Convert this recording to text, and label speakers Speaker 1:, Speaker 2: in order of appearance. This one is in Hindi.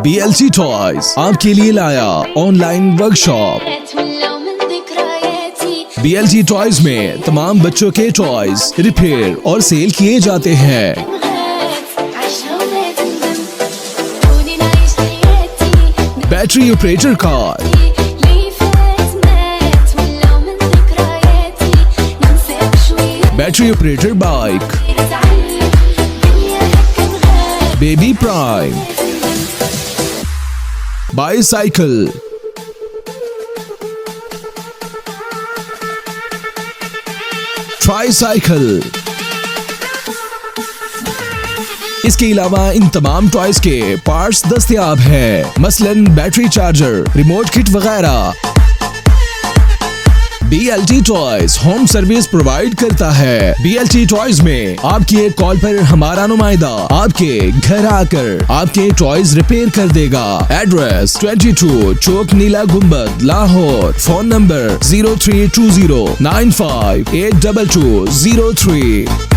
Speaker 1: BLG टॉयज आपके लिए लाया ऑनलाइन वर्कशॉप। BLG टॉयज में तमाम बच्चों के टॉयज रिपेयर और सेल किए जाते हैं। Battery operator car, battery operator bike, baby prime, bicycle, tricycle. इसके अलावा इन तमाम टॉयज के पार्ट्स दस्तयाब हैं, मसलन बैटरी चार्जर, रिमोट किट वगैरह। BLG toys home service provide करता है। BLG टॉयज में आपकी एक कॉल पर हमारा नुमाइंदा आपके घर आकर आपके टॉयज रिपेयर कर देगा। एड्रेस 22 चौक नीला गुंबद, लाहौर। Phone number 032095822203।